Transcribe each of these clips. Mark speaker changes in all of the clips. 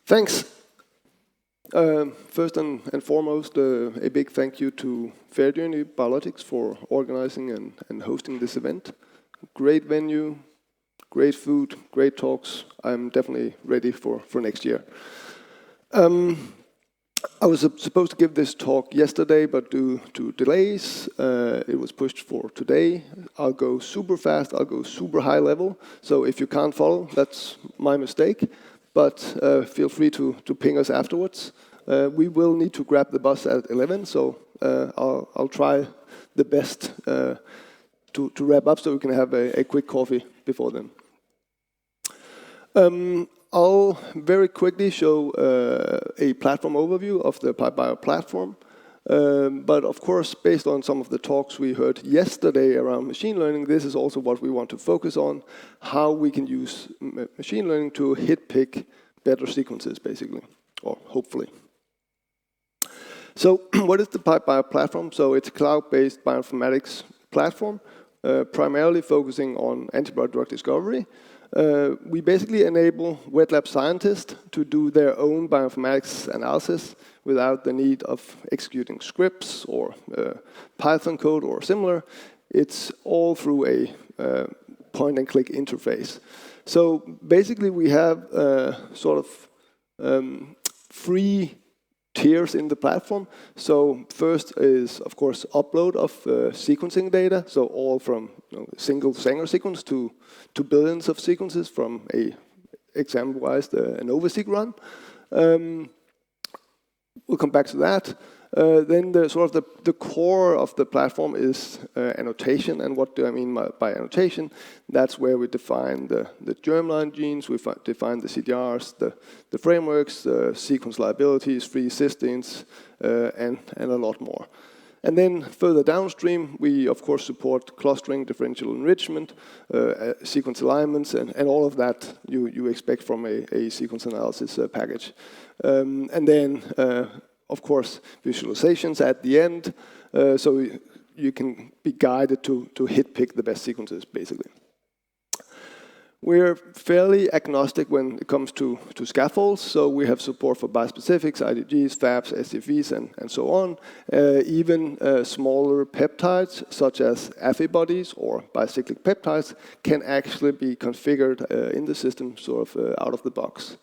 Speaker 1: Thanks. First and foremost, a big thank you to Journey Biologics for organizing and hosting this event. Great venue, great food, great talks. I'm definitely ready for next year. I was supposed to give this talk yesterday, but due to delays, it was pushed for today. I'll go super fast, I'll go super high level. So if you can't follow, that's my mistake. But feel free to ping us afterwards. We will need to grab the bus at 11, so I'll try the best to wrap up so we can have a quick coffee before then. I'll very quickly show a platform overview of the PipeBio platform. But of course, based on some of the talks we heard yesterday around machine learning, this is also what we want to focus on, how we can use machine learning to hit-pick better sequences, basically, or hopefully. So what is the PipeBio platform? So it's a cloud-based bioinformatics platform, primarily focusing on antibody drug discovery. We basically enable wet lab scientists to do their own bioinformatics analysis without the need of executing scripts or Python code or similar. It's all through a point-and-click interface. So basically we have sort of 3 tiers in the platform. So first is, of course, upload of sequencing data, so all from single Sanger sequence to billions of sequences from example-wise an overseq run. We'll come back to that. Then the core of the platform is annotation. And what do I mean by annotation? That's where we define the germline genes, we define the CDRs, the frameworks, the sequence liabilities, free cysteines, and a lot more. And then further downstream, we of course support clustering, differential enrichment, sequence alignments, and all of that you expect from a sequence analysis package. And then of course, visualizations at the end, so you can be guided to hit-pick the best sequences, basically. We're fairly agnostic when it comes to scaffolds, so we have support for bispecifics, IgGs, Fabs, SCFVs, and so on. Even smaller peptides, such as antibodies or bicyclic peptides, can actually be configured in the system sort of out of the box.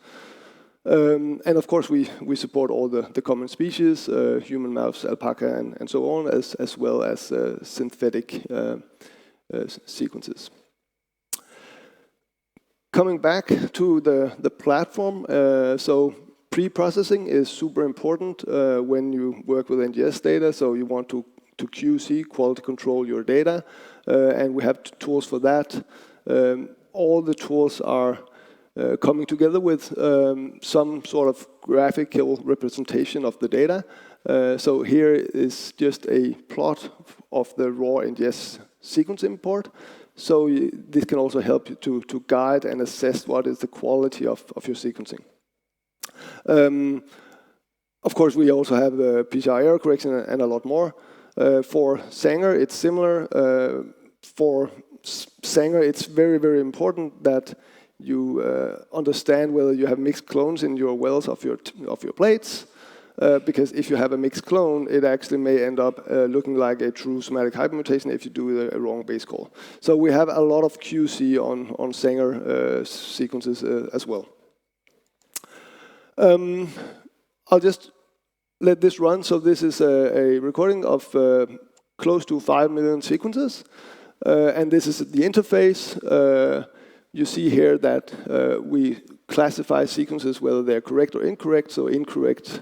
Speaker 1: And of course, we support all the common species, human, mouse, alpaca, and so on, as well as synthetic sequences. Coming back to the platform, so pre-processing is super important when you work with NGS data, so you want to QC, quality control your data, and we have tools for that. All the tools are coming together with some sort of graphical representation of the data. So here is just a plot of the raw NGS sequence import. So this can also help you to guide and assess what is the quality of your sequencing. Of course, we also have PCR error correction and a lot more. For Sanger, it's similar. For Sanger, it's very, very important that you understand whether you have mixed clones in your wells of your plates, because if you have a mixed clone, it actually may end up looking like a true somatic hypermutation if you do a wrong base call. So we have a lot of QC on Sanger sequences as well. I'll just let this run. So this is a recording of close to 5 million sequences, and this is the interface. You see here that we classify sequences whether they're correct or incorrect. So incorrect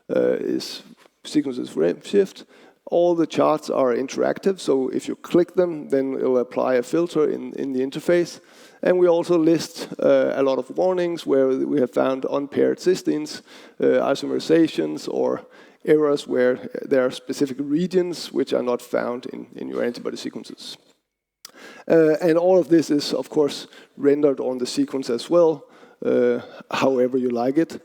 Speaker 1: is sequences shift. All the charts are interactive, so if you click them, then it'll apply a filter in the interface. And we also list a lot of warnings where we have found unpaired cysteines, isomerizations, or errors where there are specific regions which are not found in your antibody sequences. And all of this is, of course, rendered on the sequence as well, however you like it.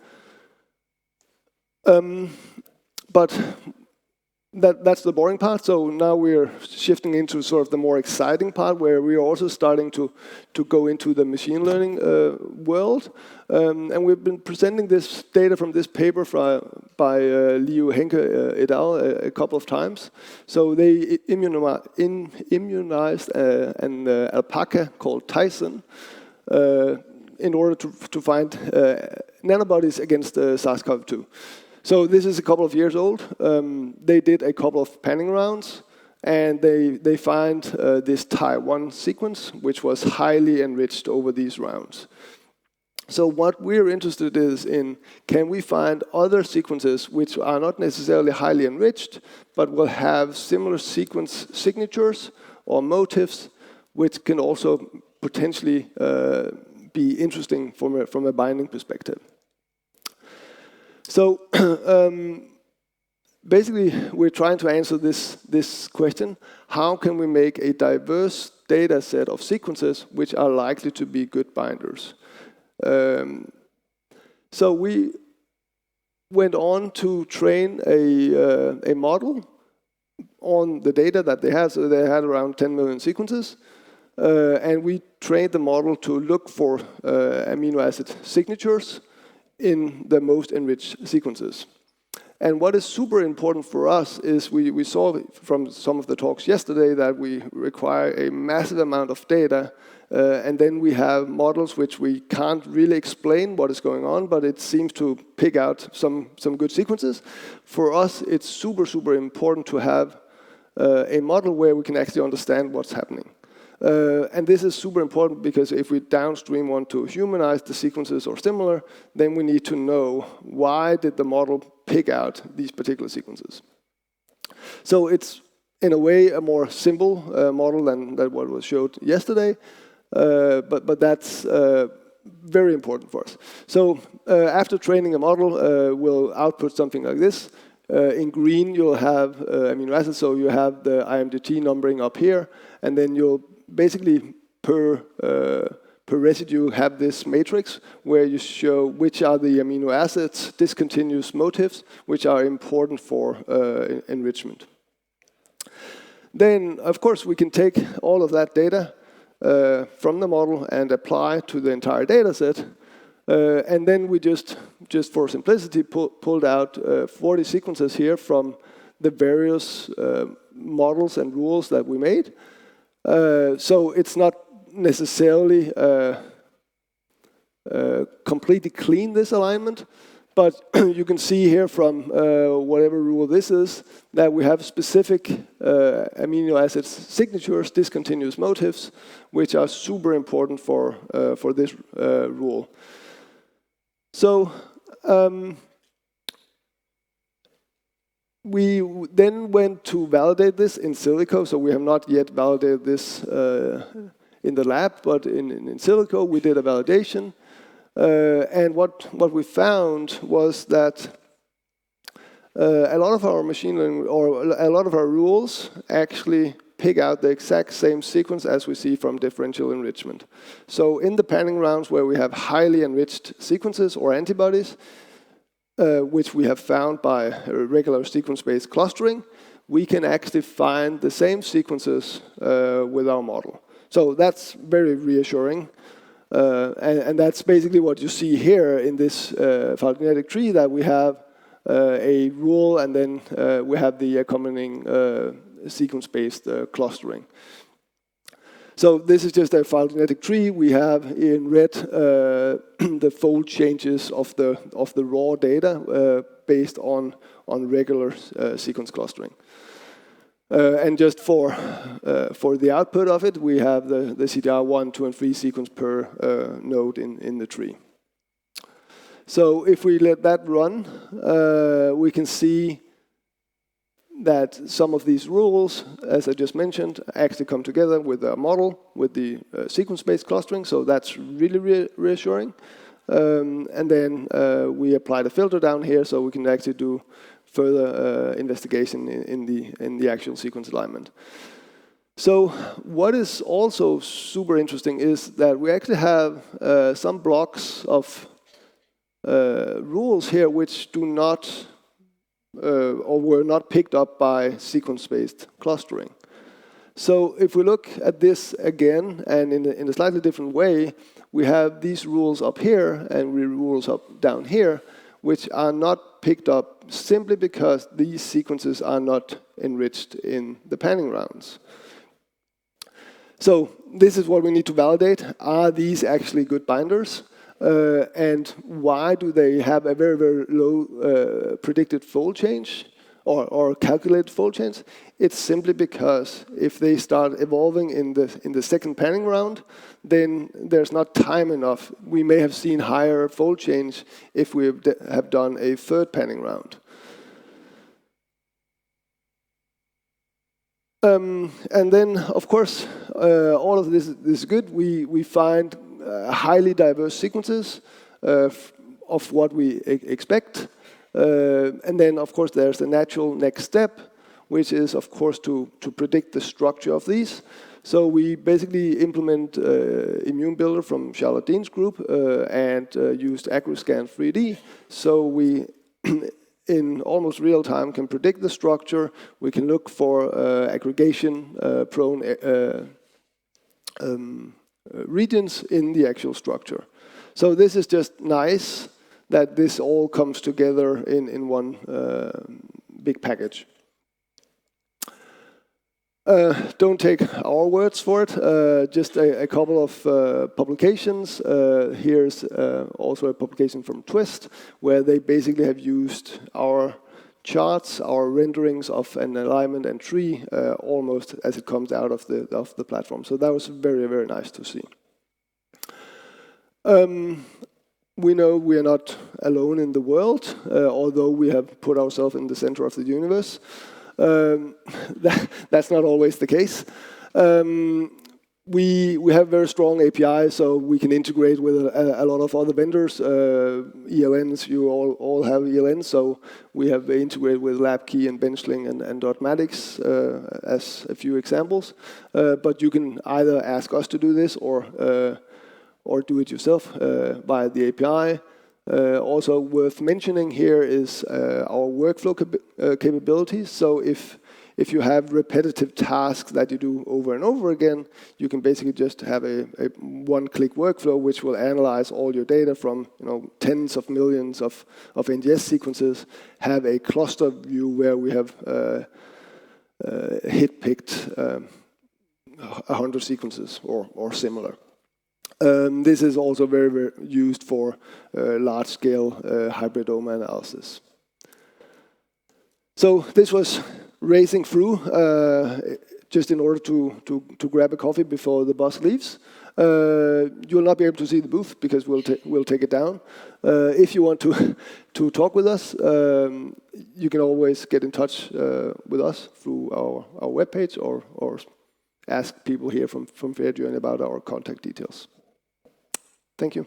Speaker 1: But that's the boring part. So now we're shifting into sort of the more exciting part, where we are also starting to go into the machine learning world. And we've been presenting this data from this paper by Liu Henke et al. A couple of times. So they immunized an alpaca called Tyson in order to find nanobodies against SARS-CoV-2. So this is a couple of years old. They did a couple of panning rounds, and they find this Ty1 sequence, which was highly enriched over these rounds. So what we're interested in, can we find other sequences which are not necessarily highly enriched, but will have similar sequence signatures or motifs, which can also potentially be interesting from a binding perspective. So basically, we're trying to answer this question: how can we make a diverse data set of sequences which are likely to be good binders? So we went on to train a model on the data that they had. So they had around 10 million sequences. And we trained the model to look for amino acid signatures in the most enriched sequences. And what is super important for us is we saw from some of the talks yesterday that we require a massive amount of data, and then we have models which we can't really explain what is going on, but it seems to pick out some good sequences. For us, it's super important to have a model where we can actually understand what's happening. And this is super important because if we downstream want to humanize the sequences or similar, then we need to know why did the model pick out these particular sequences. So it's, in a way, a more simple model than what was showed yesterday, but that's very important for us. So after training a model, we'll output something like this. In green, you'll have amino acids, so you have the IMDT numbering up here, and then you'll basically per residue have this matrix where you show which are the amino acids, discontinuous motifs, which are important for enrichment. Then, of course, we can take all of that data from the model and apply to the entire data set. And then we just for simplicity, pulled out 40 sequences here from the various models and rules that we made. So it's not necessarily completely clean, this alignment, but you can see here from whatever rule this is, that we have specific amino acid signatures, discontinuous motifs, which are super important for this rule. So we then went to validate this in silico. So we have not yet validated this in the lab, but in silico we did a validation. And what we found was that a lot of our machine learning, or a lot of our rules, actually pick out the exact same sequence as we see from differential enrichment. So in the panning rounds where we have highly enriched sequences or antibodies, which we have found by regular sequence-based clustering, we can actually find the same sequences with our model. So that's very reassuring. And that's basically what you see here in this phylogenetic tree, that we have a rule and then we have the accompanying sequence-based clustering. So this is just a phylogenetic tree. We have in red the fold changes of the raw data based on regular sequence clustering. And just for the output of it, we have the CDR 1, 2, and 3 sequence per node in the tree. So if we let that run, we can see that some of these rules, as I just mentioned, actually come together with a model with the sequence-based clustering. So that's really reassuring. And then we apply the filter down here, so we can actually do further investigation in the actual sequence alignment. So what is also super interesting is that we actually have some blocks of rules here which do not or were not picked up by sequence-based clustering. So if we look at this again, and in a slightly different way, we have these rules up here and rules up down here, which are not picked up simply because these sequences are not enriched in the panning rounds. So this is what we need to validate. Are these actually good binders? And why do they have a very, very low predicted fold change or calculated fold change? It's simply because if they start evolving in the second panning round, then there's not time enough. We may have seen higher fold change if we have done a third panning round. And then, of course, all of this is good. We find highly diverse sequences of what we expect. And then, of course, there's the natural next step, which is, of course, to predict the structure of these. So we basically implement Immune Builder from Charlotte Dean's group and used AccuraScan 3D. So we, in almost real time, can predict the structure. We can look for aggregation-prone regions in the actual structure. So this is just nice that this all comes together in one big package. Don't take our words for it, just a couple of publications. Here's also a publication from Twist, where they basically have used our charts, our renderings of an alignment and tree, almost as it comes out of the platform. So that was very, very nice to see. We know we are not alone in the world, although we have put ourselves in the center of the universe. That's not always the case. We have very strong APIs, so we can integrate with a lot of other vendors. ELNs, you all have ELNs, so we have integrated with LabKey and Benchling and Dotmatics as a few examples. But you can either ask us to do this or do it yourself via the API. Also worth mentioning here is our workflow capabilities. So if you have repetitive tasks that you do over and over again, you can basically just have a one-click workflow which will analyze all your data from tens of millions of NGS sequences, have a cluster view where we have hit-picked 100 sequences or similar. This is also very, very used for large-scale hybridoma analysis. So this was racing through just in order to grab a coffee before the bus leaves. You'll not be able to see the booth because we'll take it down. If you want to talk with us, you can always get in touch with us through our webpage or ask people here from FairJourney about our contact details. Thank you.